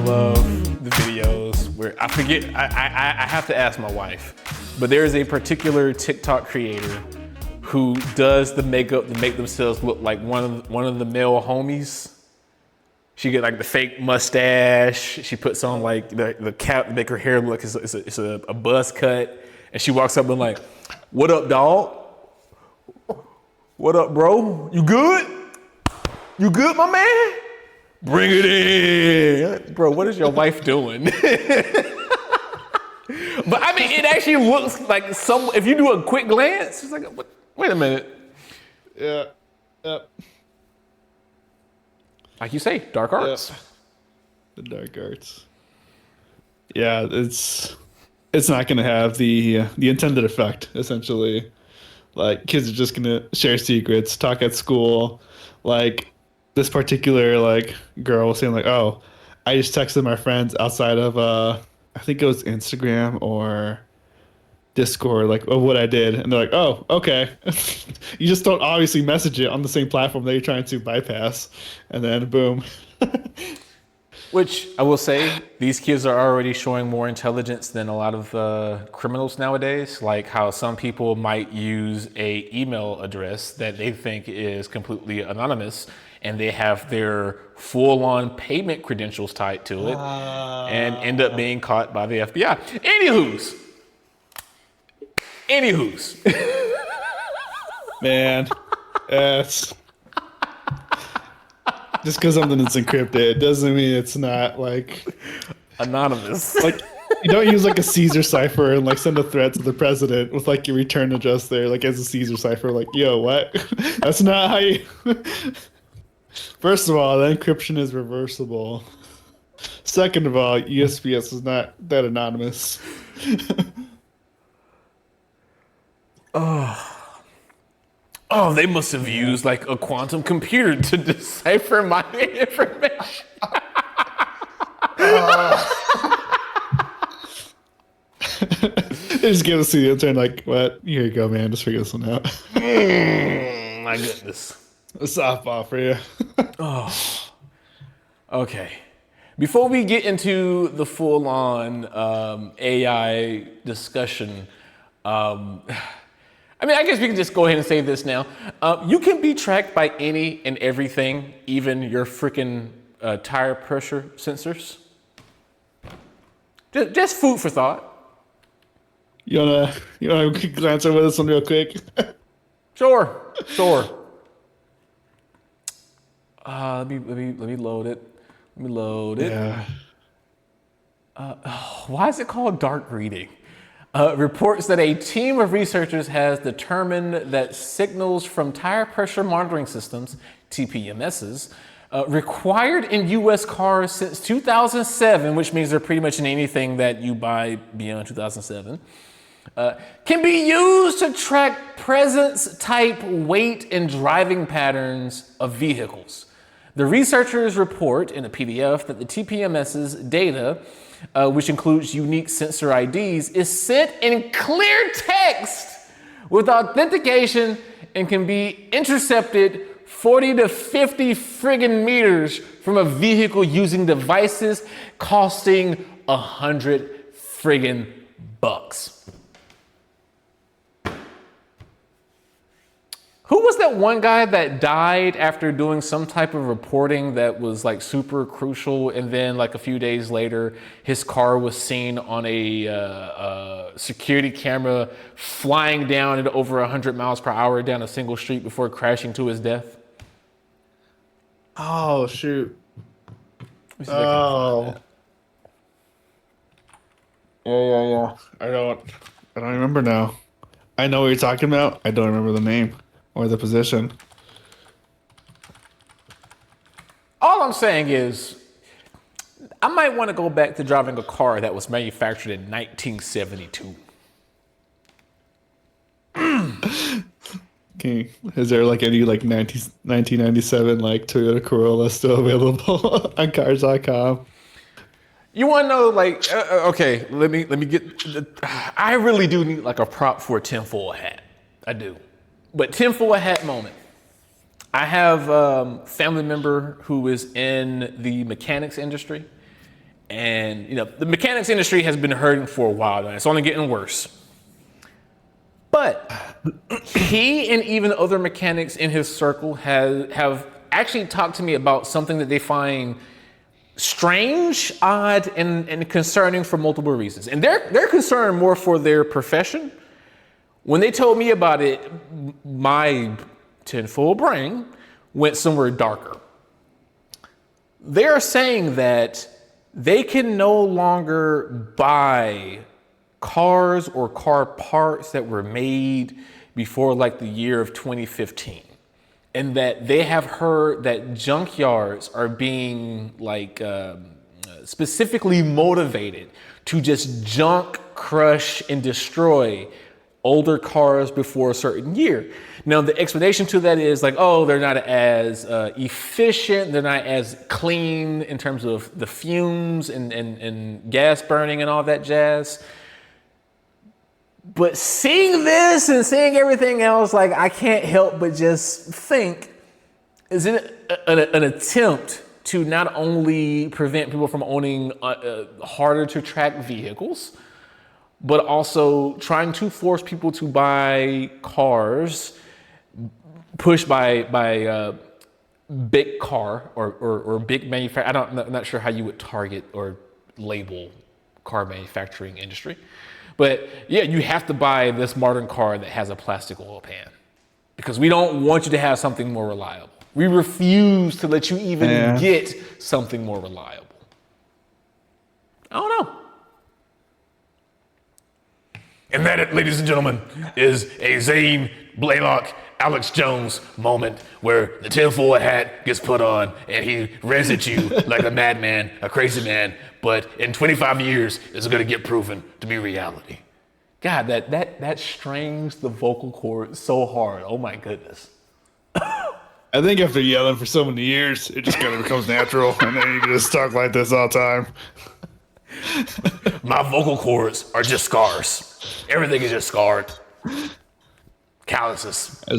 love the videos where I forget, I have to ask my wife, but there is a particular TikTok creator who does the makeup to make themselves look like one of the male homies. She get like the fake mustache. She puts on like the cap to make her hair look it's a buzz cut, and she walks up and like, "What up, dog? What up, bro? You good? You good, my man? Bring it in, bro. What is your wife doing?" But I mean, it actually looks like if you do a quick glance, it's like, wait a minute. Yeah. Yep. Like you say, dark arts. Yep. The dark arts. Yeah, it's not going to have the intended effect. Essentially, like kids are just going to share secrets, talk at school. Like this particular like girl was saying like, "Oh, I just texted my friends outside of I think it was Instagram or Discord, like, oh, what I did," and they're like, "Oh, okay." You just don't obviously message it on the same platform that you're trying to bypass, and then boom. Which I will say, these kids are already showing more intelligence than a lot of criminals nowadays. Like how some people might use a email address that they think is completely anonymous, and they have their full-on payment credentials tied to it, and end up being caught by the FBI. Anywho's. Man, yes. Just because something is encrypted doesn't mean it's not like anonymous. Like you don't use like a Caesar cipher and like send a threat to the president with like your return address there, like as a Caesar cipher. Like, yo, what? That's not how you. First of all, the encryption is reversible. Second of all, USPS is not that anonymous. Oh, they must have used like a quantum computer to decipher my information. They just get to see the intern like, what? Here you go, man. Just figure this one out. My goodness. A softball for you. Okay. Before we get into the full-on AI discussion, I mean, I guess we can just go ahead and say this now. You can be tracked by any and everything, even your freaking tire pressure sensors. Just food for thought. You wanna glance over this one real quick? Sure. Let me load it. Yeah. Why is it called dark reading? Reports that a team of researchers has determined that signals from tire pressure monitoring systems, TPMSs, required in U.S. cars since 2007, which means they're pretty much in anything that you buy beyond 2007, can be used to track presence, type, weight, and driving patterns of vehicles. The researchers report in a PDF that the TPMS's data, which includes unique sensor IDs, is sent in clear text with authentication and can be intercepted 40 to 50 friggin' meters from a vehicle using devices costing $100 friggin' bucks. Who was that one guy that died after doing some type of reporting that was like super crucial, and then like a few days later, his car was seen on a security camera flying down at over 100 miles per hour down a single street before crashing to his death? Oh shoot! Oh. Yeah. I don't remember now. I know what you're talking about. I don't remember the name or the position. All I'm saying is, I might want to go back to driving a car that was manufactured in 1972. Okay. Is there like any like 1997 like Toyota Corolla still available on cars.com? You want to know, like, okay, let me get, I really do need like a prop for a tinfoil hat. I do. But tinfoil hat moment. I have a family member who is in the mechanics industry, And the mechanics industry has been hurting for a while now. It's only getting worse. But he and even other mechanics in his circle have actually talked to me about something that they find strange, odd, and concerning for multiple reasons. And they're concerned more for their profession. When they told me about it, my tinfoil brain went somewhere darker. They're saying that they can no longer buy cars or car parts that were made before like the year of 2015. And that they have heard that junkyards are being specifically motivated to just junk, crush, and destroy older cars before a certain year. Now, the explanation to that is they're not as efficient, they're not as clean in terms of the fumes and gas burning and all that jazz. But seeing this and seeing everything else, I can't help but just think, is it an attempt to not only prevent people from owning harder to track vehicles, but also trying to force people to buy cars pushed by big car or big manufacturer. I'm not sure how you would target or label car manufacturing industry. But yeah, you have to buy this modern car that has a plastic oil pan because we don't want you to have something more reliable. We refuse to let you even get something more reliable. I don't know. And that, ladies and gentlemen, is a Zane, Blaylock, Alex Jones moment where the tinfoil hat gets put on and he rants at you like a madman, a crazy man, but in 25 years, it's gonna get proven to be reality. God, that strings the vocal cord so hard. Oh my goodness. I think after yelling for so many years, it just kind of becomes natural, and then you can just talk like this all the time. My vocal cords are just scars. Everything is just scarred. Calluses. I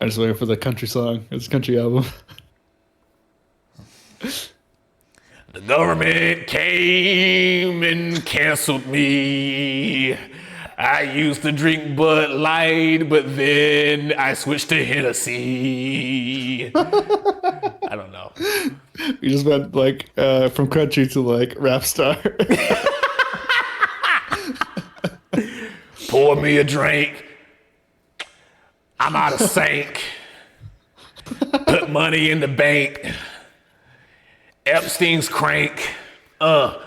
just waiting for the country song. It's a country album. The government came and canceled me. I used to drink Bud Light, but then I switched to Hennessy. I don't know. You just went from country to rap star. Pour me a drink. I'm out of sync. Put money in the bank. Epstein's crank. It's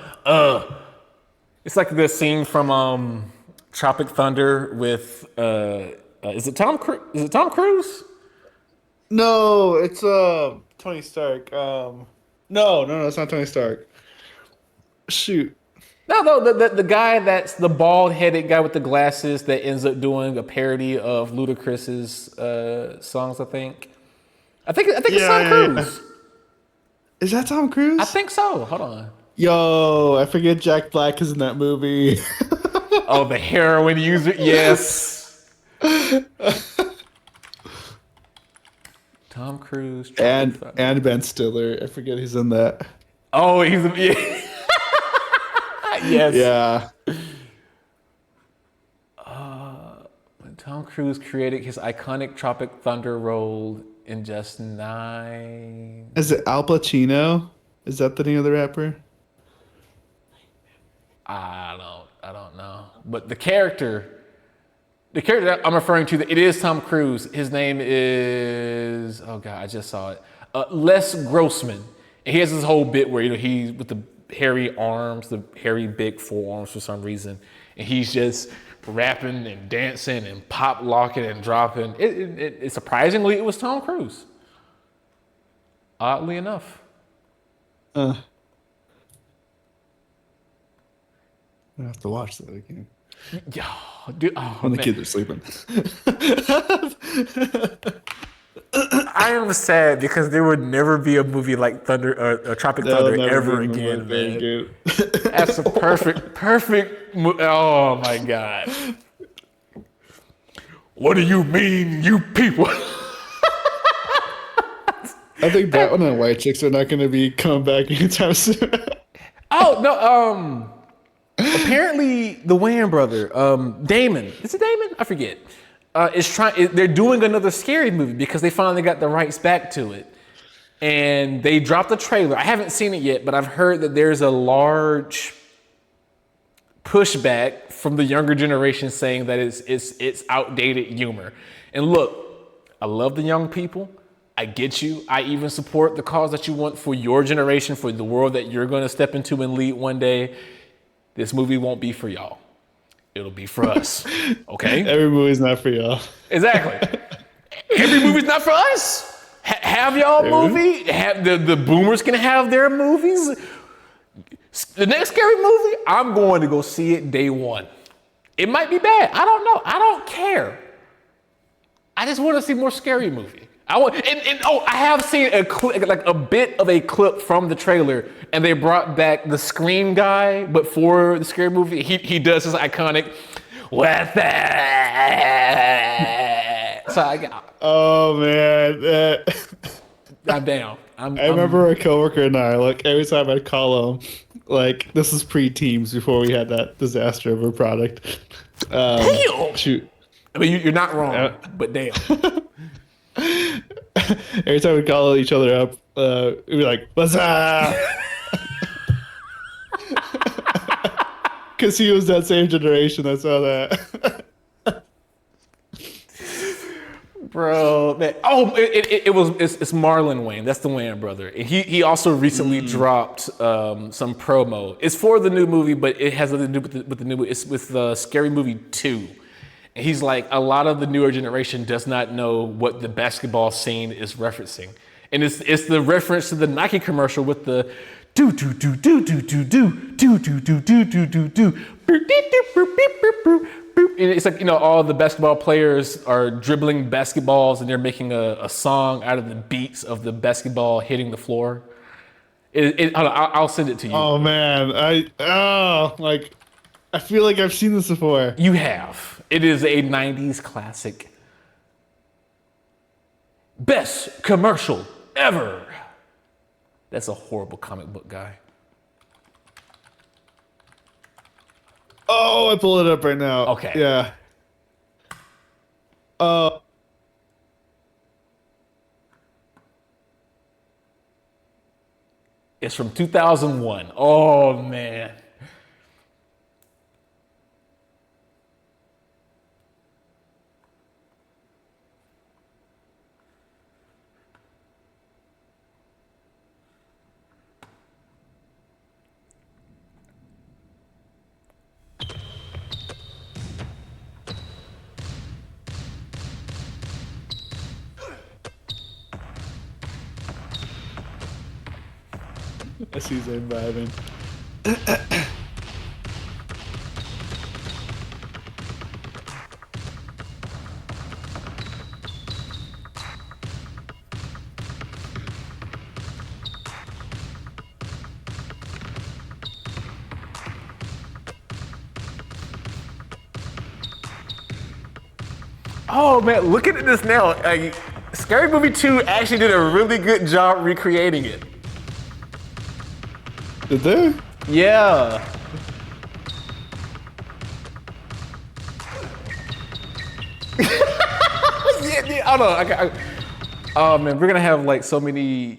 like the scene from Tropic Thunder with is it Tom Cruise? No, it's Tony Stark. No, it's not Tony Stark. Shoot. No, the guy that's the bald-headed guy with the glasses that ends up doing a parody of Ludacris's songs. I think it's Tom Cruise. Yeah. Is that Tom Cruise? I think so. Hold on. Yo, I forget Jack Black is in that movie. Oh, the heroin user. Yes. Tom Cruise. And Ben Stiller. I forget he's in that. Oh, he's yes. Yeah. When Tom Cruise created his iconic Tropic Thunder role in just 9. Is it Al Pacino? Is that the name of the rapper? I don't know. But the character that I'm referring to, it is Tom Cruise. His name is, oh God, I just saw it. Les Grossman. And he has this whole bit where he's with the hairy arms, the hairy big forearms for some reason, and he's just rapping and dancing and pop locking and dropping. It surprisingly, it was Tom Cruise. Oddly enough. I have to watch that again. Yo, dude, when the kids are sleeping. I am sad because there would never be a movie like Thunder or Tropic Thunder ever again, man. That's a perfect movie. Oh my God. What do you mean, you people? I think that one and White Chicks are not going to be coming back anytime soon. Oh no. Apparently, the Wayans brother, Damon. Is it Damon? I forget. They're doing another scary movie because they finally got the rights back to it, and they dropped the trailer. I haven't seen it yet, but I've heard that there's a large pushback from the younger generation saying that it's outdated humor. And look, I love the young people. I get you. I even support the cause that you want for your generation, for the world that you're going to step into and lead one day. This movie won't be for y'all. It'll be for us. Okay? Every movie's not for y'all. Exactly. Every movie's not for us. Have y'all movie. Have the boomers can have their movies. The next scary movie, I'm going to go see it day one. It might be bad. I don't know. I don't care. I just want to see more scary movie. I have seen a clip, like a bit of a clip from the trailer, and they brought back the Scream guy, but for the scary movie, he does his iconic with that. Oh man, I'm down. I remember a coworker and I, like every time I'd call him, like this is pre-Teams before we had that disaster of a product. Damn. Shoot. I mean, you're not wrong, but damn. Every time we call each other up, we'd be like, "What's up?" Because he was that same generation that saw that. Bro, man. Oh, it's Marlon Wayne. That's the Wayans brother. And he also recently dropped some promo. It's for the new movie, but it has nothing to do with the new movie. It's with Scary Movie 2. And he's like, a lot of the newer generation does not know what the basketball scene is referencing. And it's the reference to the Nike commercial with the do do do do do do do do do do do do do do. And it's like, all the basketball players are dribbling basketballs and they're making a song out of the beats of the basketball hitting the floor. I'll send it to you. Oh man, I feel like I've seen this before. You have. It is a 90s classic. Best commercial ever. That's a horrible comic book guy. Oh, I pulled it up right now. Okay. Yeah. It's from 2001. Oh, man. I see Zane vibing. Oh, man, look at this now. Scary Movie 2 actually did a really good job recreating it. Did they? Yeah. yeah. Hold on. Oh man, we're gonna have like so many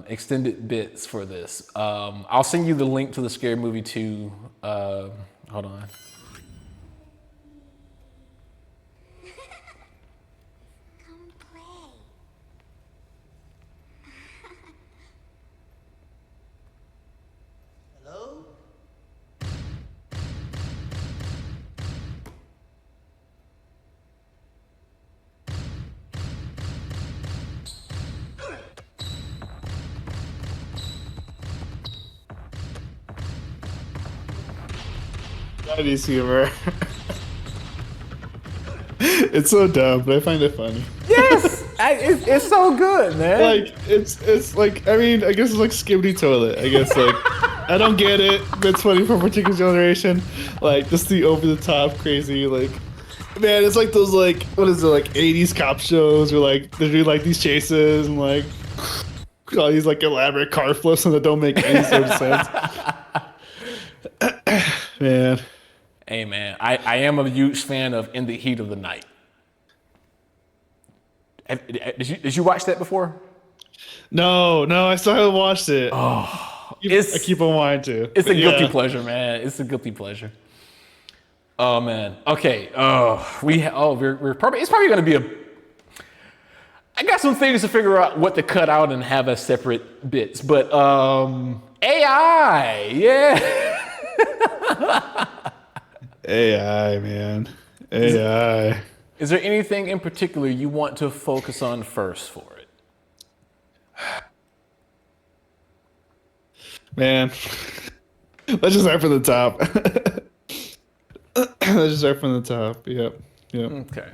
extended bits for this. I'll send you the link to the Scary Movie 2. Hold on. That is humor. It's so dumb, but I find it funny. Yes, it's so good, man. Like it's like, I mean, I guess it's like Skibbity Toilet. I guess like I don't get it. It's funny for a particular generation. Like just the over the top crazy like. Man, it's like those like what is it like 80s cop shows where like they're doing like these chases and like all these like elaborate car flips that don't make any sort of sense. Man. Hey man, I am a huge fan of In the Heat of the Night. Did you watch that before? No, I still haven't watched it. Oh, I keep on wanting to. It's a guilty pleasure, man. It's a guilty pleasure. Oh man. Okay. We're probably. It's probably going to be a. I got some things to figure out what to cut out and have as separate bits, but AI, yeah. AI, man. AI. Is there anything in particular you want to focus on first for it? Man, let's just start from the top. Let's just start from the top. Yep. Okay.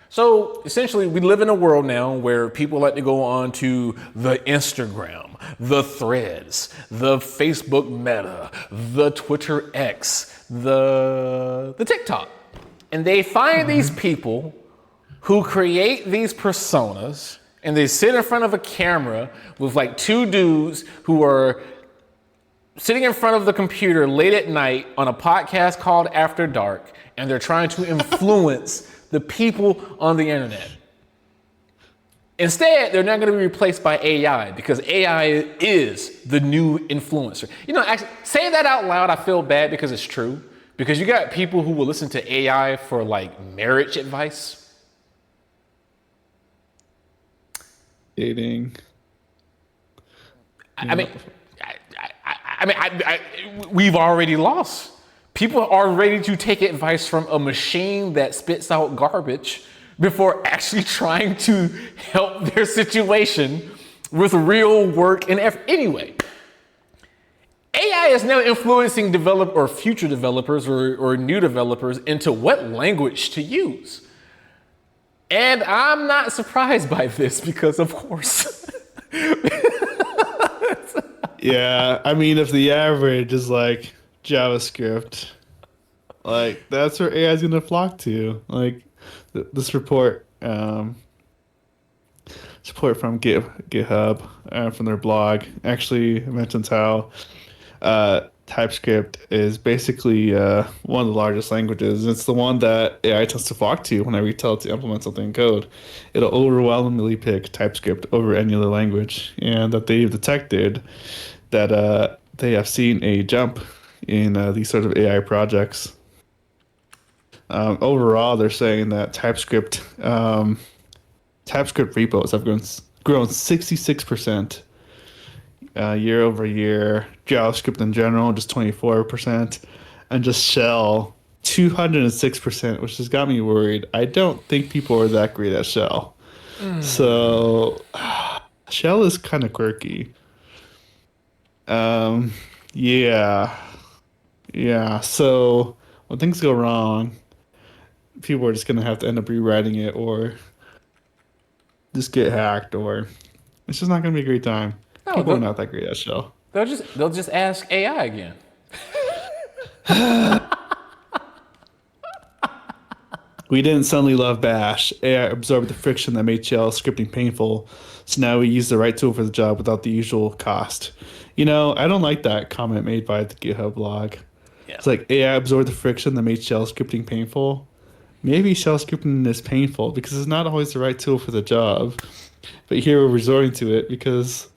So essentially, we live in a world now where people like to go on to the Instagram, the Threads, the Facebook Meta, the Twitter X, the TikTok. And they find these people who create these personas, and they sit in front of a camera with like two dudes who are sitting in front of the computer late at night on a podcast called After Dark, and they're trying to influence the people on the internet. Instead, they're not going to be replaced by AI because AI is the new influencer. You know, actually, saying that out loud, I feel bad because it's true. Because you got people who will listen to AI for like marriage advice. Dating. We've already lost. People are ready to take advice from a machine that spits out garbage before actually trying to help their situation with real work and effort. Anyway, AI is now influencing future developers or new developers into what language to use. And I'm not surprised by this because, of course. Yeah, I mean, if the average is like JavaScript, like that's where AI is going to flock to. Like this report from GitHub from their blog actually mentions how TypeScript is basically one of the largest languages. It's the one that AI tends to flock to whenever you tell it to implement something in code. It'll overwhelmingly pick TypeScript over any other language, and that they've detected that they have seen a jump in these sort of AI projects. Overall, they're saying that TypeScript repos have grown 66% year over year. JavaScript in general, just 24%, and just Shell 206%, which has got me worried. I don't think people are that great at Shell. So Shell is kind of quirky. Yeah. So when things go wrong, people are just gonna have to end up rewriting it, or just get hacked, or it's just not gonna be a great time. No, People are not that great at Shell. They'll just ask AI again. We didn't suddenly love Bash. AI absorbed the friction that made shell scripting painful, so now we use the right tool for the job without the usual cost. You know, I don't like that comment made by the GitHub blog. Yeah. It's like AI absorbed the friction that made shell scripting painful. Maybe shell scripting is painful because it's not always the right tool for the job. But here we're resorting to it because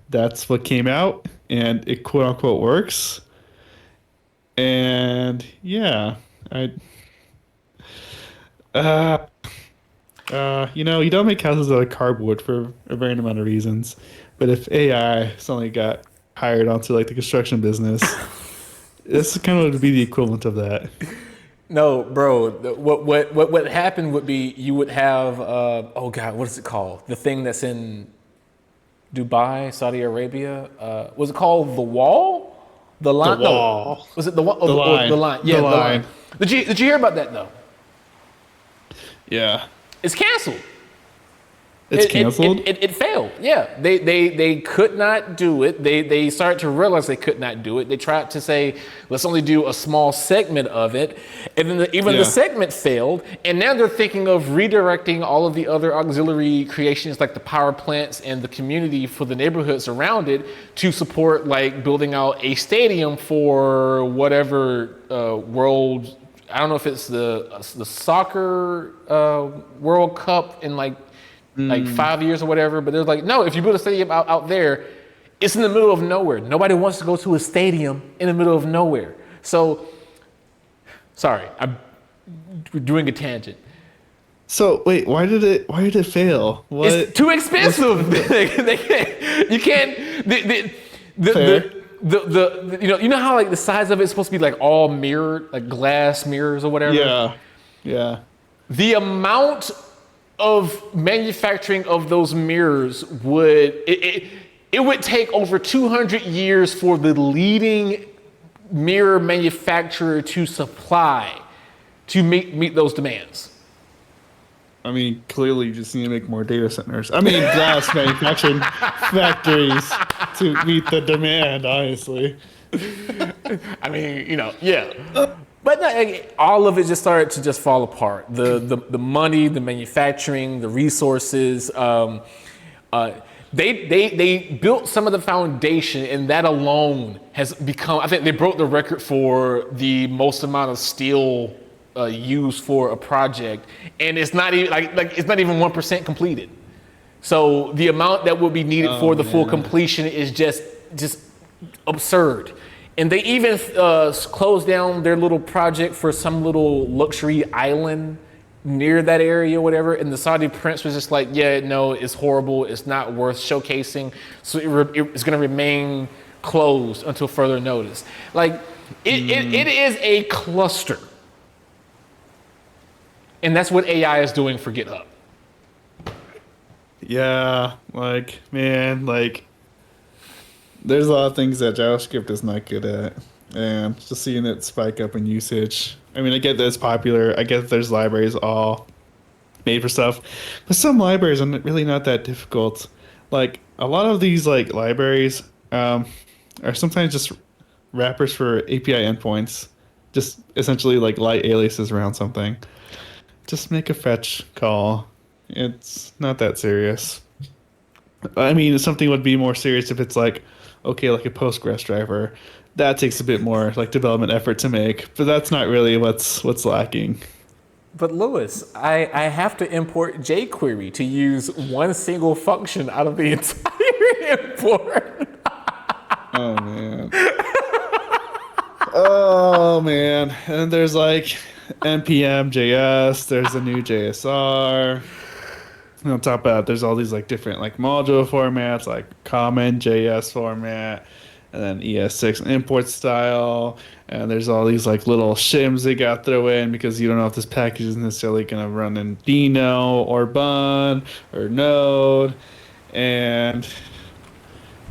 that's what came out and it quote unquote works. And yeah, you know, you don't make houses out of cardboard for a variety amount of reasons. But if AI suddenly got hired onto like the construction business, this kind of would be the equivalent of that. No, bro. What happened would be you would have oh god, what is it called? The thing that's in Dubai, Saudi Arabia. Was it called the wall? The line? The wall. No. Was it the wall? The line. The line. Yeah, the line. Did you hear about that though? Yeah. It's canceled. It's canceled? It failed. Yeah, they could not do it. They started to realize they could not do it. They tried to say, let's only do a small segment of it, and then even the segment failed. And now they're thinking of redirecting all of the other auxiliary creations, like the power plants and the community for the neighborhoods around it, to support like building out a stadium for whatever world. I don't know if it's the soccer World Cup in like 5 years or whatever, but they're like, no, if you build a stadium out there, it's in the middle of nowhere. Nobody wants to go to a stadium in the middle of nowhere. So, sorry, I'm doing a tangent. So wait, why did it fail? What? It's too expensive. You can't. You know how like the size of it's supposed to be like all mirrored, like glass mirrors or whatever. Yeah. The amount of manufacturing of those mirrors would take over 200 years for the leading mirror manufacturer to supply to meet those demands. I mean, clearly you just need to make more data centers. I mean, glass manufacturing factories to meet the demand, honestly. I mean, yeah. But no, all of it just started to just fall apart. The money, the manufacturing, the resources. They built some of the foundation, and that alone has become. I think they broke the record for the most amount of steel used for a project, and it's not even it's not even 1% completed. So the amount that will be needed for the full completion is just absurd. And they even closed down their little project for some little luxury island near that area or whatever. And the Saudi prince was just like, yeah, no, it's horrible. It's not worth showcasing. So it's going to remain closed until further notice. Like, it is a cluster. And that's what AI is doing for GitHub. Yeah, there's a lot of things that JavaScript is not good at, and just seeing it spike up in usage. I mean, I get that it's popular. I get that there's libraries all made for stuff, but some libraries are really not that difficult. Like a lot of these libraries are sometimes just wrappers for API endpoints, just essentially light aliases around something. Just make a fetch call. It's not that serious. I mean, something would be more serious if it's like a Postgres driver. That takes a bit more development effort to make, but that's not really what's lacking. But Louis, I have to import jQuery to use one single function out of the entire import. Oh man. Oh man. And there's npm JS, there's a new JSR. And on top of that, there's all these different module formats, like common JS format, and then ES6 import style. And there's all these little shims they got thrown in because you don't know if this package is necessarily going to run in Dino or Bun or Node. And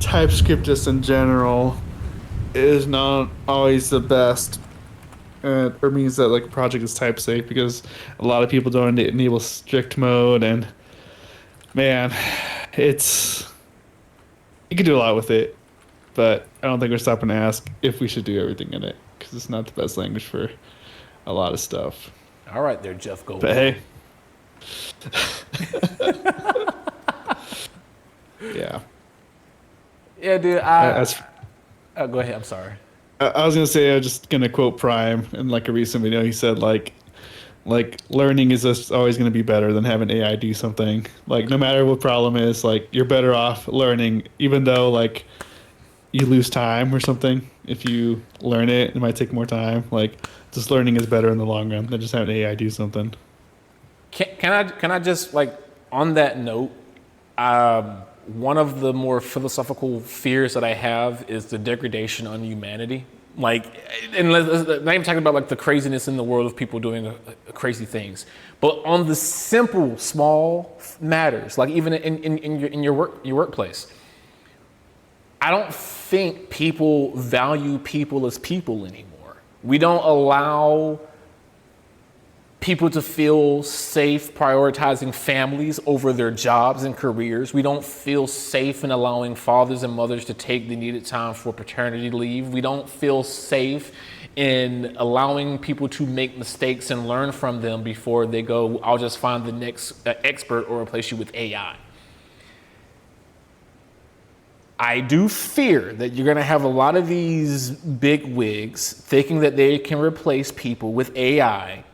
TypeScript just in general is not always the best. Or means that a project is type safe because a lot of people don't enable strict mode, and man, you can do a lot with it, but I don't think we're stopping to ask if we should do everything in it because it's not the best language for a lot of stuff. All right, there, Jeff Goldblum. But hey, yeah, dude. Go ahead. I'm sorry. I was gonna say I was just gonna quote Prime in a recent video. He said learning is just always gonna be better than having AI do something. No matter what problem is, you're better off learning, even though you lose time or something. If you learn it, it might take more time. Just learning is better in the long run than just having AI do something. Can I just on that note, one of the more philosophical fears that I have is the degradation on humanity. And not even talking about the craziness in the world of people doing crazy things, but on the simple, small matters, even in your workplace. I don't think people value people as people anymore. We don't allow people to feel safe prioritizing families over their jobs and careers. We don't feel safe in allowing fathers and mothers to take the needed time for paternity leave. We don't feel safe in allowing people to make mistakes and learn from them before they go, I'll just find the next expert or replace you with AI. I do fear that you're going to have a lot of these big wigs thinking that they can replace people with AI,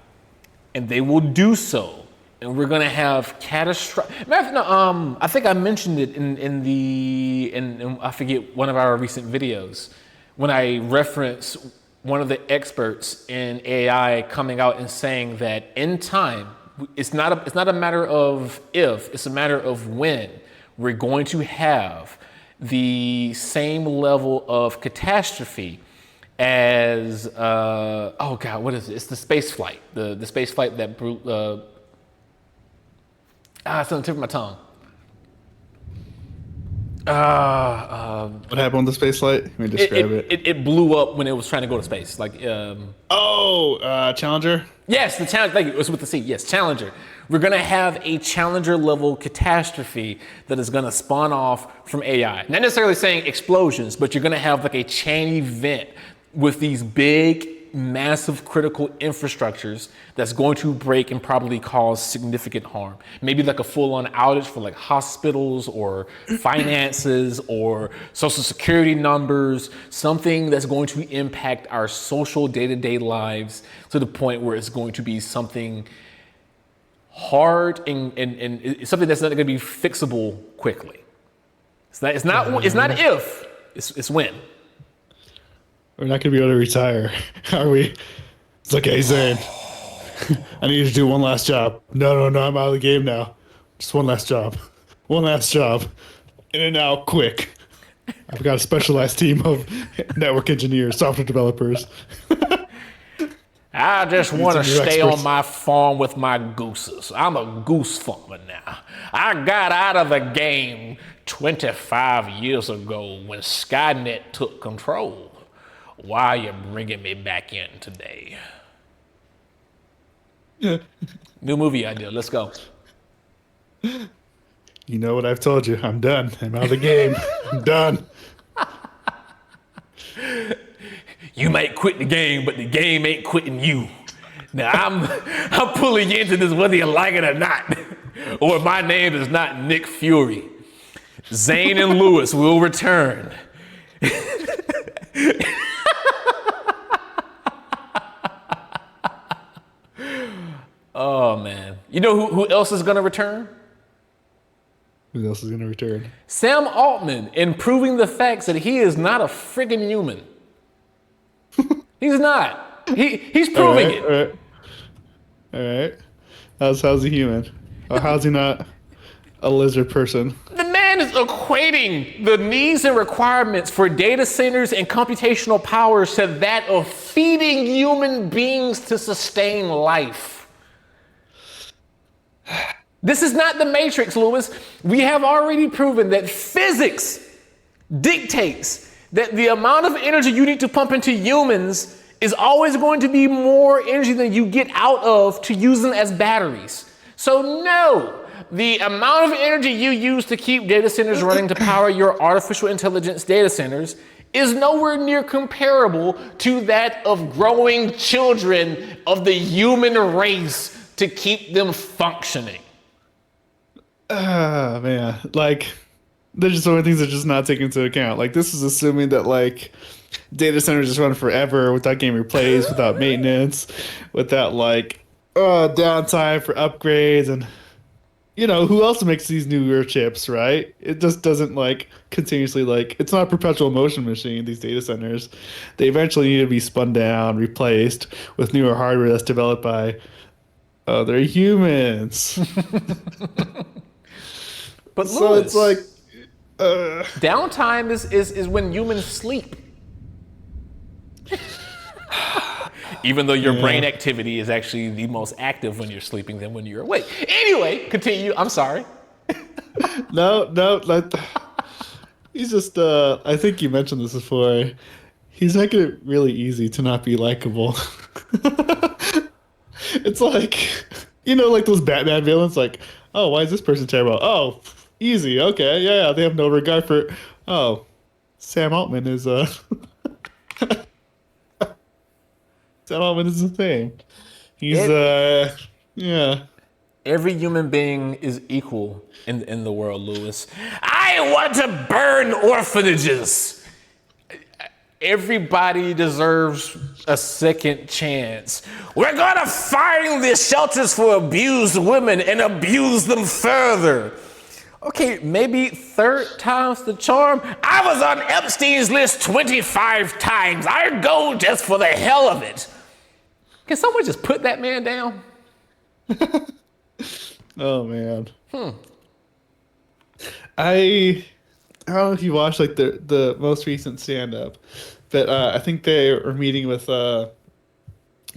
and they will do so. And we're going to have catastrophic. I think I mentioned it in I forget one of our recent videos when I referenced one of the experts in AI coming out and saying that in time, it's not a matter of if, it's a matter of when we're going to have the same level of catastrophe as oh god, what is it? It's the space flight, the space flight that it's on the tip of my tongue. What happened with the space flight? Let me describe it. It blew up when it was trying to go to space. Challenger. Yes, the Challenger. Thank you. It was with the C. Yes, Challenger. We're gonna have a Challenger level catastrophe that is gonna spawn off from AI. Not necessarily saying explosions, but you're gonna have like a chain event with these big, massive critical infrastructures that's going to break and probably cause significant harm. Maybe like a full-on outage for like hospitals or finances or social security numbers, something that's going to impact our social day-to-day lives to the point where it's going to be something hard and something that's not going to be fixable quickly. It's not if, it's when. We're not going to be able to retire, are we? It's like, hey, Zane, I need you to do one last job. No, I'm out of the game now. Just one last job. One last job. In and out, quick. I've got a specialized team of network engineers, software developers. I just want to stay on my farm with my gooses. I'm a goose farmer now. I got out of the game 25 years ago when Skynet took control. Why are you bringing me back in today? New movie idea. Let's go. You know what I've told you. I'm done. I'm out of the game. I'm done. You might quit the game, but the game ain't quitting you. Now I'm pulling you into this whether you like it or not. Or my name is not Nick Fury. Zane and Louis will return. Oh man. You know who else is gonna return? Who else is gonna return? Sam Altman, in proving the facts that he is not a friggin' human. He's not. He's proving it. All right. How's he human? How's he not a lizard person? The man is equating the needs and requirements for data centers and computational powers to that of feeding human beings to sustain life. This is not the Matrix, Louis. We have already proven that physics dictates that the amount of energy you need to pump into humans is always going to be more energy than you get out of to use them as batteries. So no, the amount of energy you use to keep data centers running to power your artificial intelligence data centers is nowhere near comparable to that of growing children of the human race to keep them functioning. Man, like, there's just so many things that are just not taken into account. Like, this is assuming that, like, data centers just run forever without getting replaced, without maintenance, without, like, downtime for upgrades. And, you know, who else makes these newer chips, right? It just doesn't, like, continuously, like, it's not a perpetual motion machine, these data centers. They eventually need to be spun down, replaced with newer hardware that's developed by other humans. But so Louis, it's like downtime is when humans sleep. Even though your brain activity is actually the most active when you're sleeping than when you're awake. Anyway, continue. I'm sorry. No. He's just, I think you mentioned this before. He's making it really easy to not be likable. It's like, like those Batman villains, like, oh, why is this person terrible? Oh, easy. Okay. Yeah. They have no regard for, oh, Sam Altman is, Sam Altman is the same. He's, It, yeah. every human being is equal in the world, Lewis. I want to burn orphanages. Everybody deserves a second chance. We're gonna find the shelters for abused women and abuse them further. Okay, maybe third time's the charm. I was on Epstein's list 25 times. I'd go just for the hell of it. Can someone just put that man down? Oh man. I don't know if you watched like the most recent stand up, but I think they were meeting with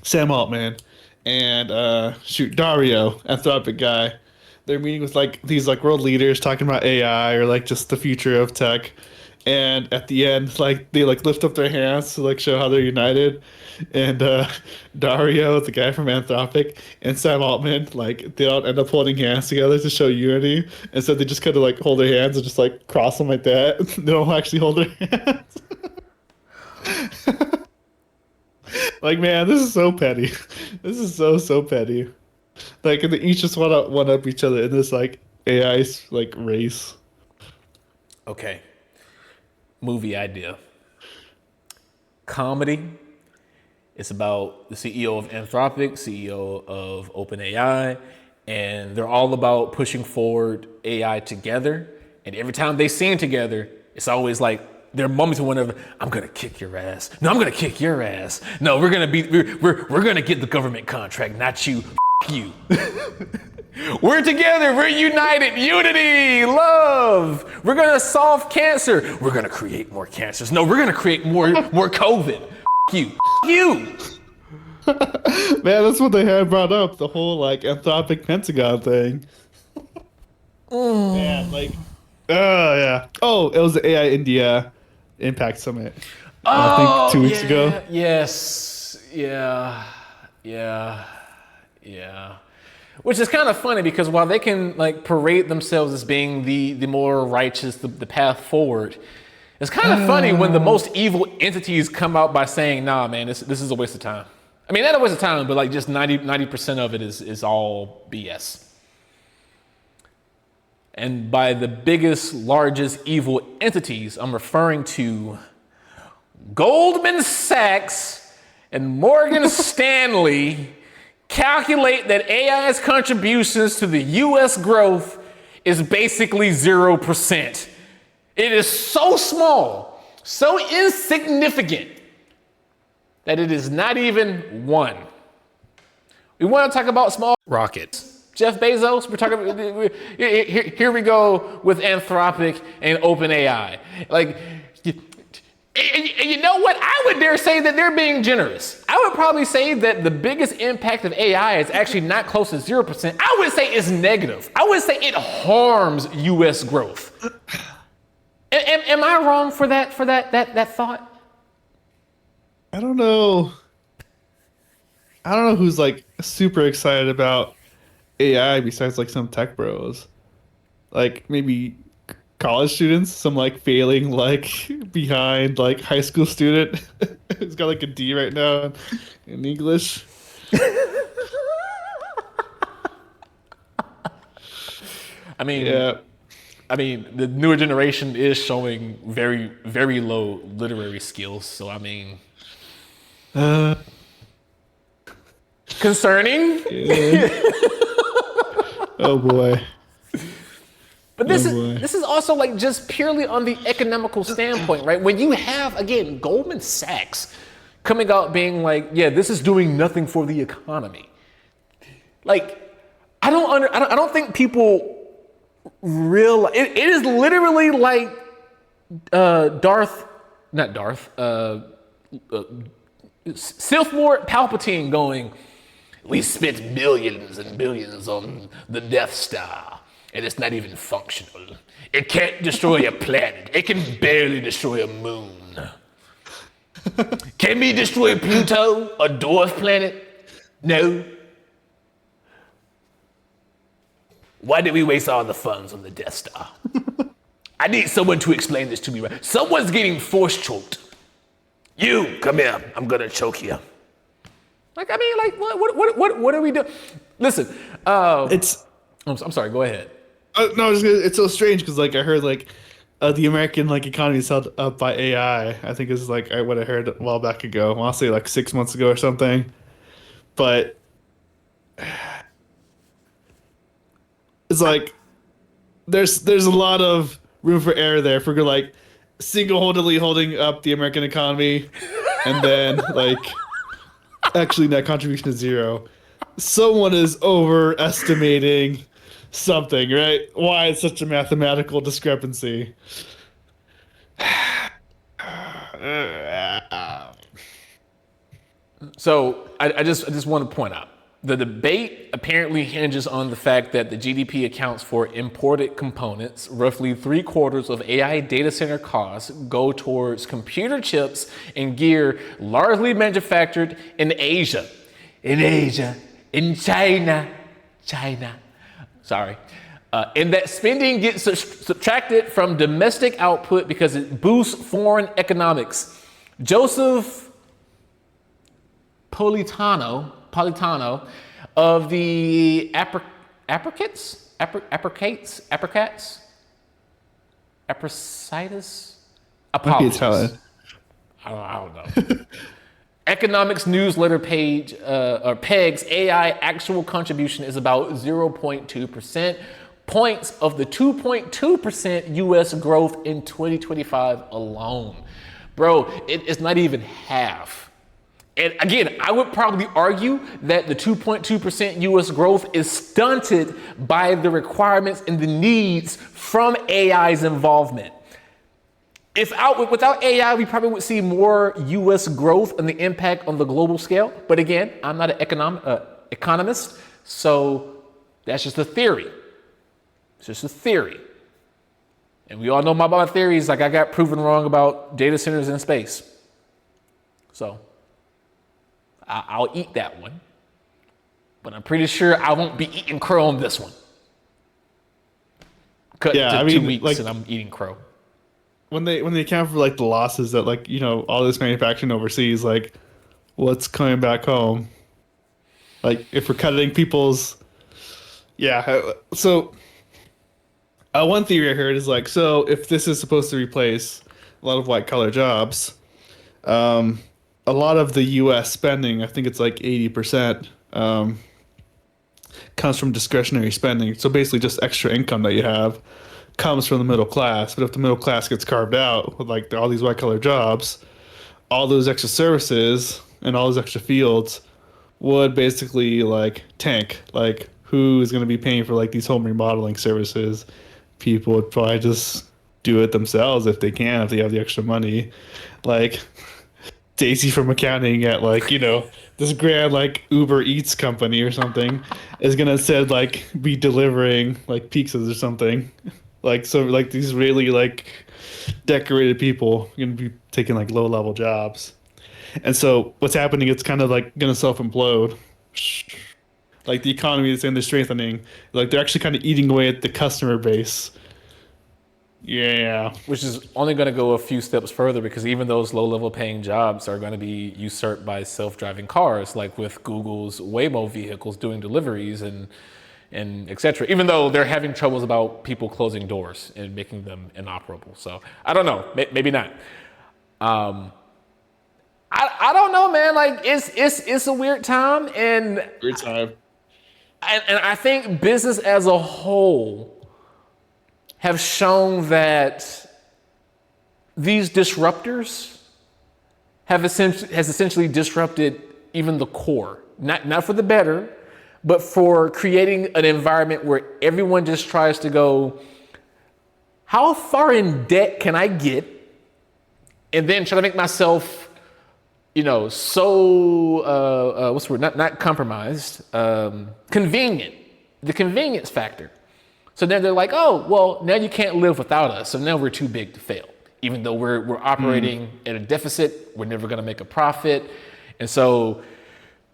Sam Altman and Dario, Anthropic guy. They're meeting with like these like world leaders talking about AI or like just the future of tech. And at the end, like they like lift up their hands to like show how they're united. And Dario, the guy from Anthropic, and Sam Altman, like they don't end up holding hands together to show unity. Instead, they just kind of like hold their hands and just like cross them like that. They don't actually hold their hands. Like, man, this is so petty. This is so petty. Like, and they each just want to one up each other in this like AI like race. Okay. Movie idea. Comedy. It's about the CEO of Anthropic, CEO of OpenAI, and they're all about pushing forward AI together. And every time they sing together, it's always like there are moments when I'm gonna kick your ass. No, I'm gonna kick your ass. No, we're gonna get the government contract, not you. F you. We're together. We're united. Unity, love. We're gonna solve cancer. We're gonna create more cancers. No, we're gonna create more COVID. You. You. Man, that's what they had brought up, the whole like Anthropic Pentagon thing. Man, like, oh yeah. Oh, it was the AI India Impact Summit. I think 2 weeks ago. Yes. Yeah. Which is kind of funny because while they can like parade themselves as being the more righteous, the path forward, it's kind of funny when the most evil entities come out by saying, nah, man, this is a waste of time. I mean, not a waste of time, but like just 90% of it is all BS. And by the biggest, largest evil entities, I'm referring to Goldman Sachs and Morgan Stanley calculate that AI's contributions to the US growth is basically 0%. It is so small, so insignificant, that it is not even one. We want to talk about small rockets. Jeff Bezos, we're talking about, here we go with Anthropic and OpenAI. Like, and you know what? I would dare say that they're being generous. I would probably say that the biggest impact of AI is actually not close to 0%. I would say it's negative. I would say it harms US growth. Am I wrong for that thought? I don't know. I don't know who's like super excited about AI besides like some tech bros. Like maybe college students, some like failing like behind like high school student who's got like a D right now in English. I mean, yeah. The newer generation is showing very, very low literary skills. So, I mean, concerning. Yeah. Oh boy. But this is also like just purely on the economical standpoint, right? When you have, again, Goldman Sachs coming out being like, yeah, this is doing nothing for the economy. Like, I don't think people realize it is literally like Sith Lord Palpatine going, we spent billions and billions on the Death Star, and it's not even functional. It can't destroy a planet. It can barely destroy a moon. Can we destroy Pluto, a dwarf planet? No. Why did we waste all the funds on the Death Star? I need someone to explain this to me. Right? Someone's getting force choked. You, come here. I'm gonna choke you. Like, I mean, like, what are we doing? Listen, I'm sorry. Go ahead. No, it's so strange because like I heard like the American like economy is held up by AI. I think is like what I heard a while back ago. I'll say like 6 months ago or something. But it's like there's a lot of room for error there for like single-handedly holding up the American economy, and then like actually net contribution is zero. Someone is overestimating something, right? Why it's such a mathematical discrepancy? So I just want to point out the debate apparently hinges on the fact that the GDP accounts for imported components. Roughly 3/4 of AI data center costs go towards computer chips and gear largely manufactured in Asia. In China. Sorry. And that spending gets subtracted from domestic output because it boosts foreign economics. Joseph Politano of the Apricites? Apologies. I don't know. Economics newsletter page or PEG's AI actual contribution is about 0.2% points of the 2.2% US growth in 2025 alone. Bro, it's not even half. And again, I would probably argue that the 2.2% US growth is stunted by the requirements and the needs from AI's involvement. Without AI, we probably would see more US growth and the impact on the global scale. But again, I'm not an economist, so that's just a theory. It's just a theory. And we all know my theories, like I got proven wrong about data centers in space. So I'll eat that one. But I'm pretty sure I won't be eating crow on this one. Cut to 2 weeks like, and I'm eating crow. When they account for like the losses that like, you know, all this manufacturing overseas, like what's coming back home? Like if we're cutting people's, so one theory I heard is like, so if this is supposed to replace a lot of white collar jobs, a lot of the U.S. spending, I think it's like 80%, comes from discretionary spending. So basically just extra income that you have comes from the middle class. But if the middle class gets carved out with like all these white collar jobs, all those extra services and all those extra fields would basically like tank. Like who is going to be paying for like these home remodeling services? People would probably just do it themselves if they can, if they have the extra money. Like Daisy from accounting at like, you know, this grand like Uber Eats company or something is gonna said like be delivering like pizzas or something. Like so like these really like decorated people gonna be taking like low level jobs. And so what's happening, it's kind of like gonna self implode. Like the economy is saying they're strengthening. Like they're actually kind of eating away at the customer base. Yeah. Which is only going to go a few steps further because even those low-level paying jobs are going to be usurped by self-driving cars, like with Google's Waymo vehicles doing deliveries and et cetera, even though they're having troubles about people closing doors and making them inoperable. So I don't know, maybe not. I don't know, man. Like it's a weird time and I think business as a whole have shown that these disruptors has essentially disrupted even the core, not for the better, but for creating an environment where everyone just tries to go, how far in debt can I get? And then try to make myself, you know, so, what's the word? Not compromised, convenient, the convenience factor. So then they're like, oh, well, now you can't live without us. So now we're too big to fail. Even though we're operating at a deficit, we're never going to make a profit. And so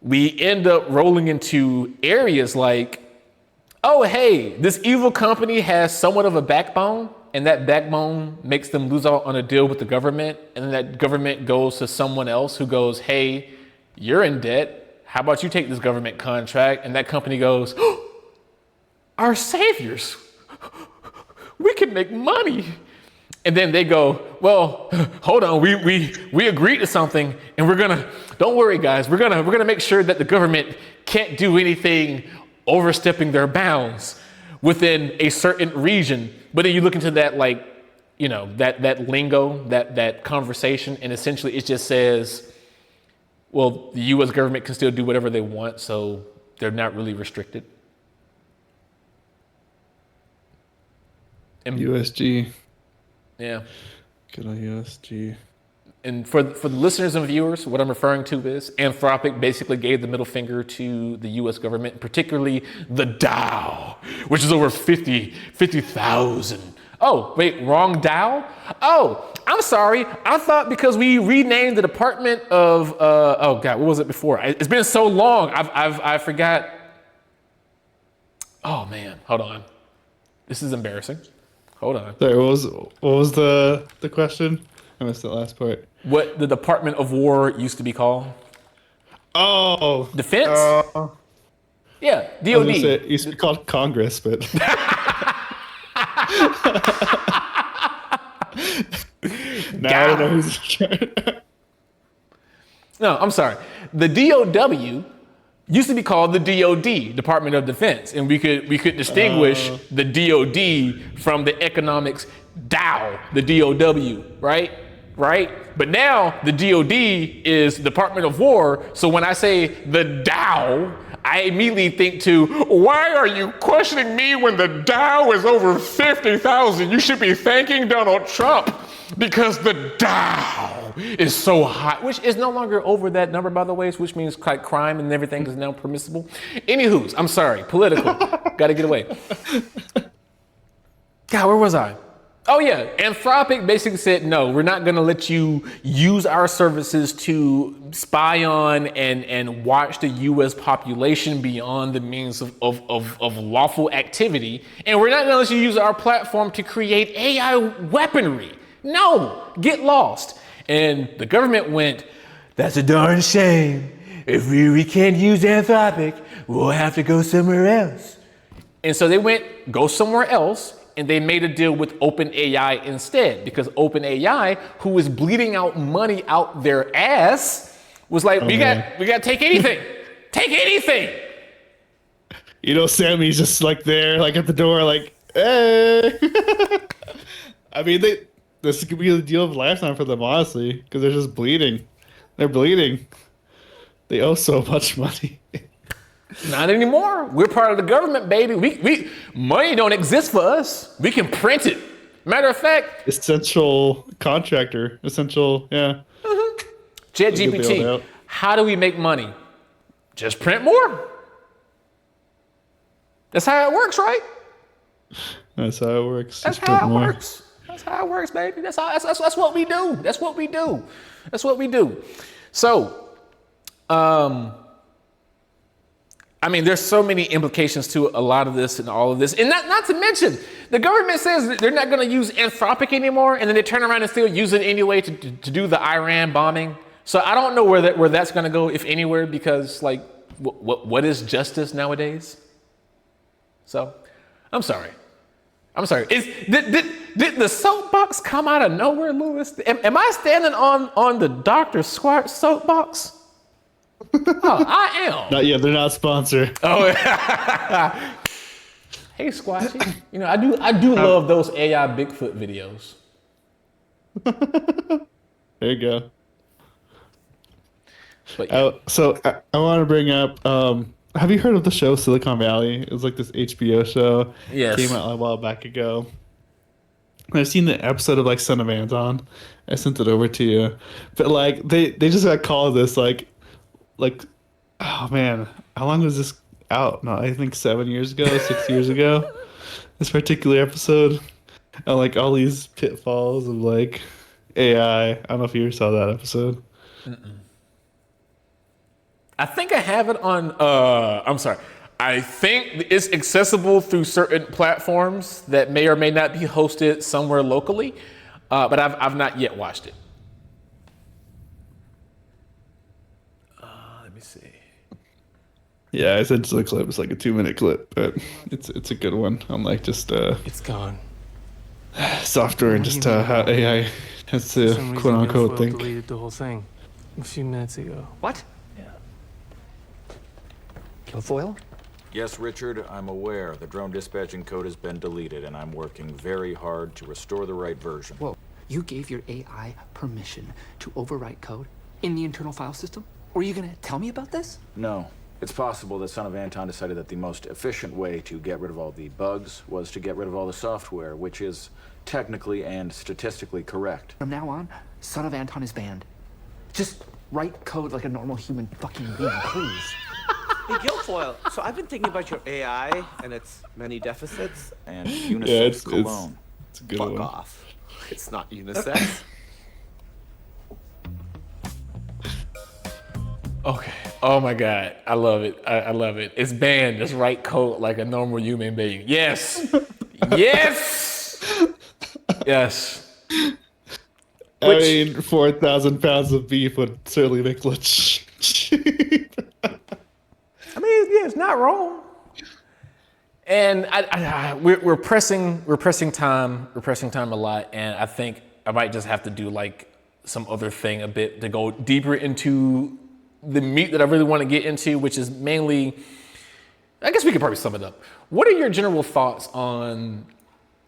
we end up rolling into areas like oh, hey, this evil company has somewhat of a backbone, and that backbone makes them lose out on a deal with the government, and then that government goes to someone else who goes, hey, you're in debt. How about you take this government contract? And that company goes, oh, our saviors, we can make money. And then they go, well, hold on, we agreed to something, and don't worry guys, we're gonna make sure that the government can't do anything overstepping their bounds within a certain region. But then you look into that, like, you know, that lingo, that conversation, and essentially it just says, well, the US government can still do whatever they want, so they're not really restricted. And, USG. yeah. Good on USG. And for the listeners and viewers, what I'm referring to is Anthropic basically gave the middle finger to the US government, particularly the Dow, which is over 50,000. Oh, wait, wrong Dow? Oh, I'm sorry. I thought because we renamed the Department of, oh God, what was it before? It's been so long, I forgot. Oh man, hold on. This is embarrassing. Hold on. Sorry, what was the question? I missed that last part. What the Department of War used to be called? Oh, Defense? Yeah, DOD. I was gonna say, it used to be called Congress, but now I don't know who's No, I'm sorry. The DOW used to be called the DOD, Department of Defense, and we could distinguish the DOD from the economics Dow, the DOW, right? Right? But now the DOD is Department of War, so when I say the Dow, I immediately think to, why are you questioning me when the Dow is over 50,000? You should be thanking Donald Trump because the Dow is so high, which is no longer over that number, by the way, which means like crime and everything is now permissible. Anywho's, I'm sorry, political. Gotta get away. God, where was I? Oh yeah, Anthropic basically said, no, we're not gonna let you use our services to spy on and watch the US population beyond the means of lawful activity. And we're not gonna let you use our platform to create AI weaponry. No, get lost. And the government went, that's a darn shame. If we can't use Anthropic, we'll have to go somewhere else. And so they went, go somewhere else. And they made a deal with OpenAI instead, because OpenAI, who was bleeding out money out their ass, was like, we got to take anything. Take anything. You know, Sammy's just like there, like at the door, like, hey. I mean, this could be the deal of a lifetime for them, honestly, because they're just bleeding. They're bleeding. They owe so much money. Not anymore. We're part of the government, baby. We money don't exist for us. We can print it. Matter of fact, essential contractor. Essential, yeah. ChatGPT. How do we make money? Just print more. That's how it works, right? That's how it works. That's how it works. That's how it works, baby. That's what we do. That's what we do. That's what we do. So, I mean, there's so many implications to a lot of this and all of this. And not to mention, the government says that they're not going to use Anthropic anymore, and then they turn around and still use it anyway to do the Iran bombing. So I don't know where that's going to go, if anywhere, because, like, what is justice nowadays? So, I'm sorry. Did the soapbox come out of nowhere, Louis? Am I standing on the Dr. Squart soapbox? Oh, I am. Not yet. They're not sponsored. Oh, hey, Squatchy. You know, I do love those AI Bigfoot videos. There you go. But yeah. So I want to bring up. Have you heard of the show Silicon Valley? It was like this HBO show. Yes. Came out a while back ago. I've seen the episode of like Son of Anton. I sent it over to you. But like they just got called this like oh man, how long was this out? No, I think 7 years ago, 6 years ago. This particular episode. And like all these pitfalls of like AI. I don't know if you ever saw that episode. I think I have it on I'm sorry. I think it's accessible through certain platforms that may or may not be hosted somewhere locally, but I've not yet watched it. Let me see. Yeah, I said the clip. It's like a 2-minute clip, but it's a good one. On like just It's gone. software and just how AI has to quote unquote think. Deleted the whole thing a few minutes ago. What? Yeah. Guilfoyle? Yes, Richard, I'm aware. The drone dispatching code has been deleted, and I'm working very hard to restore the right version. Whoa. You gave your AI permission to overwrite code in the internal file system? Were you gonna tell me about this? No. It's possible that Son of Anton decided that the most efficient way to get rid of all the bugs was to get rid of all the software, which is technically and statistically correct. From now on, Son of Anton is banned. Just write code like a normal human fucking being, please. Hey, Guilfoyle, so I've been thinking about your AI and its many deficits. And unisex cologne. It's a good Fuck one. off. It's not unisex. Okay. Oh my God. I love it. I love it. It's banned. Just write code like a normal human being. Yes. Yes. Yes. I mean, 4,000 pounds of beef would certainly make lunch cheap. I mean, yeah, it's not wrong. And we're pressing time. We're pressing time a lot, and I think I might just have to do like some other thing a bit to go deeper into the meat that I really want to get into, which is mainly, I guess we could probably sum it up. What are your general thoughts on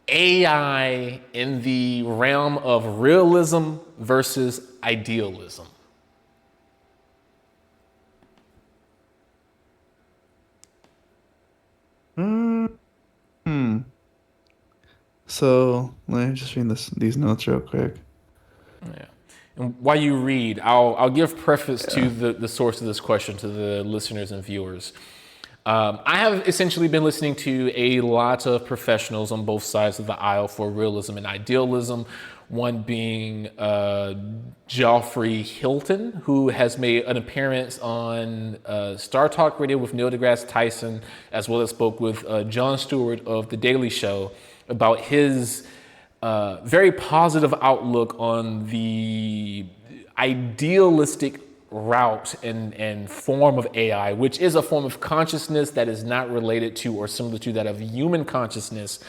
AI in the realm of realism versus idealism? So let me just read these notes real quick. Yeah. And while you read, I'll give preface to the source of this question to the listeners and viewers. I have essentially been listening to a lot of professionals on both sides of the aisle for realism and idealism. One being Geoffrey Hilton, who has made an appearance on Star Talk Radio with Neil deGrasse Tyson, as well as spoke with Jon Stewart of The Daily Show about his very positive outlook on the idealistic route and form of AI, which is a form of consciousness that is not related to or similar to that of human consciousness,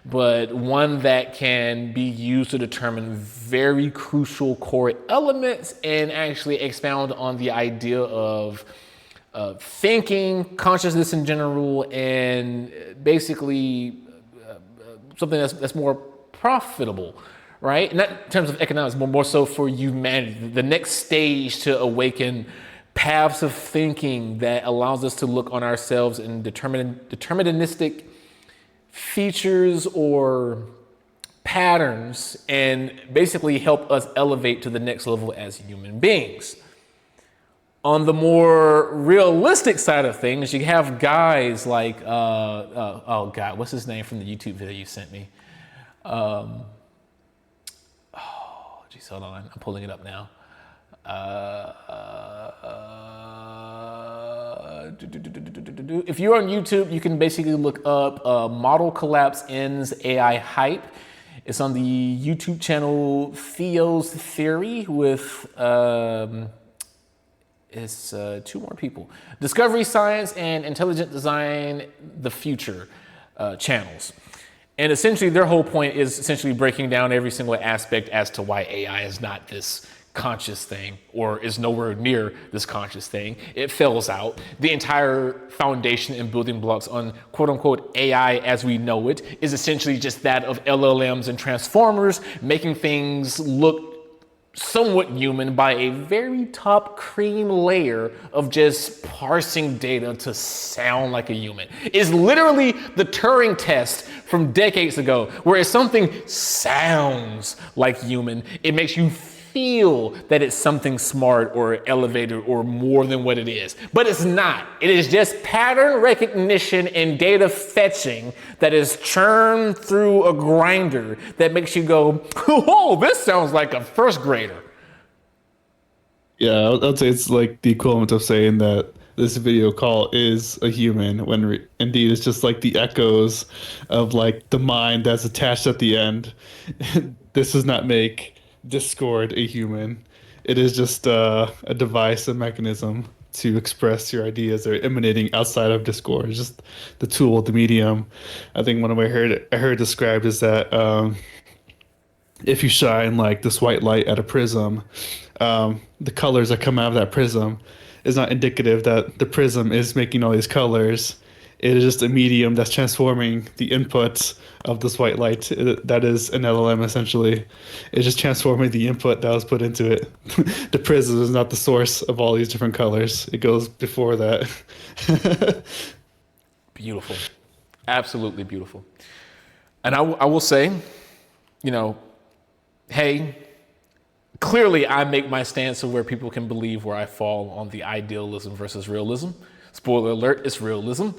but one that can be used to determine very crucial core elements and actually expound on the idea of thinking, consciousness in general, and basically something that's more profitable, right? Not in terms of economics, but more so for humanity. The next stage to awaken paths of thinking that allows us to look on ourselves in deterministic features or patterns and basically help us elevate to the next level as human beings. On the more realistic side of things, you have guys like, oh God, what's his name from the YouTube video you sent me? Oh, geez, hold on, I'm pulling it up now. If you're on YouTube, you can basically look up Model Collapse Ends AI Hype. It's on the YouTube channel Theo's Theory with it's two more people. Discovery Science and Intelligent Design, The Future channels. And essentially their whole point is essentially breaking down every single aspect as to why AI is not this conscious thing or is nowhere near this conscious thing. It fills out the entire foundation and building blocks on quote unquote AI as we know it is essentially just that of LLMs and transformers making things look somewhat human by a very top cream layer of just parsing data to sound like a human. It's literally the Turing test from decades ago, where if something sounds like human, it makes you feel that it's something smart or elevated or more than what it is. But it's not. It is just pattern recognition and data fetching that is churned through a grinder that makes you go, oh, this sounds like a first grader. Yeah, I'd say it's like the equivalent of saying that this video call is a human, when indeed it's just like the echoes of like the mind that's attached at the end. This does not make Discord a human. It is just a device, a mechanism to express your ideas that are emanating outside of Discord. It's just the tool, the medium. I think one of what I heard described is that if you shine like this white light at a prism, the colors that come out of that prism is not indicative that the prism is making all these colors. It is just a medium that's transforming the inputs of this white light. That is an LLM essentially. It's just transforming the input that was put into it. The prism is not the source of all these different colors. It goes before that. Beautiful. Absolutely beautiful. And I will say, you know, hey, clearly I make my stance of where people can believe where I fall on the idealism versus realism. Spoiler alert, it's realism.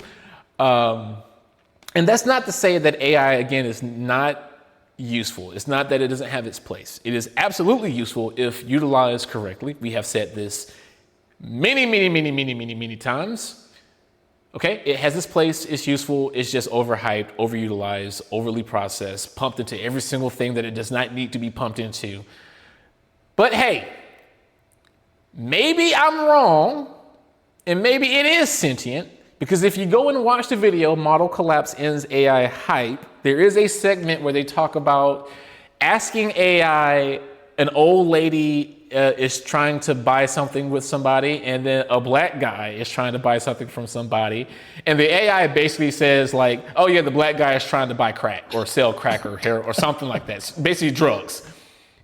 And that's not to say that AI, again, is not useful. It's not that it doesn't have its place. It is absolutely useful if utilized correctly. We have said this many times. Okay, it has its place, it's useful, it's just overhyped, overutilized, overly processed, pumped into every single thing that it does not need to be pumped into. But hey, maybe I'm wrong, and maybe it is sentient, because if you go and watch the video, Model Collapse Ends AI Hype, there is a segment where they talk about asking AI, an old lady is trying to buy something with somebody, and then a black guy is trying to buy something from somebody. And the AI basically says like, oh yeah, the black guy is trying to buy crack or sell crack or hair or something like that. Basically drugs.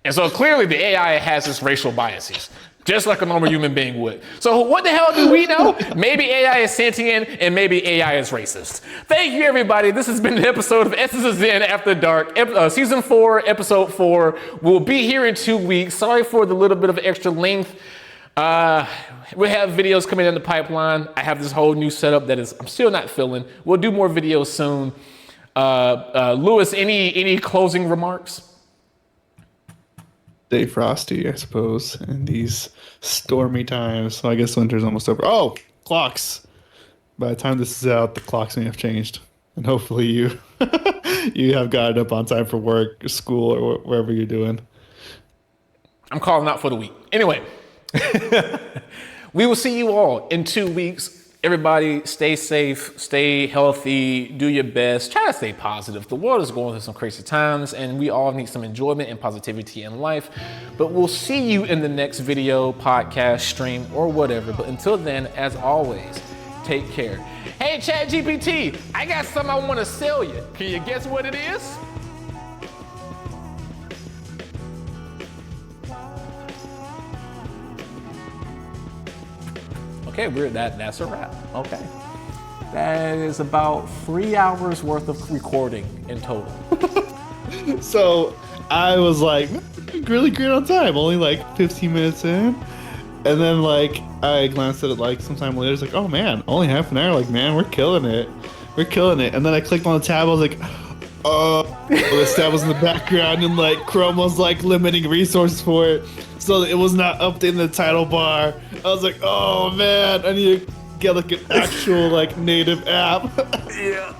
And so clearly the AI has its racial biases, just like a normal human being would. So what the hell do we know? Maybe AI is sentient and maybe AI is racist. Thank you, everybody. This has been an episode of Essence of Zen After Dark, season 4, episode 4. We'll be here in 2 weeks. Sorry for the little bit of extra length. We have videos coming in the pipeline. I have this whole new setup that I'm still not feeling. We'll do more videos soon. Louis, any closing remarks? Stay frosty, I suppose, in these stormy times. So I guess winter's almost over. Oh, clocks. By the time this is out, the clocks may have changed. And hopefully you you have gotten up on time for work, school, or wherever you're doing. I'm calling out for the week. Anyway, we will see you all in 2 weeks. Everybody stay safe, stay healthy, do your best, try to stay positive. The world is going through some crazy times and we all need some enjoyment and positivity in life. But we'll see you in the next video, podcast, stream, or whatever. But until then, as always, take care. Hey, ChatGPT, I got something I want to sell you. Can you guess what it is? Okay, that's a wrap. Okay. That is about 3 hours worth of recording in total. So I was like, really great on time, only like 15 minutes in. And then like I glanced at it like sometime later, it's like, oh man, only half an hour. Like, man, we're killing it. We're killing it. And then I clicked on the tab, I was like, this tab was in the background and like Chrome was like limiting resources for it. So it was not updating the title bar. I was like, oh man, I need to get like an actual like native app. Yeah.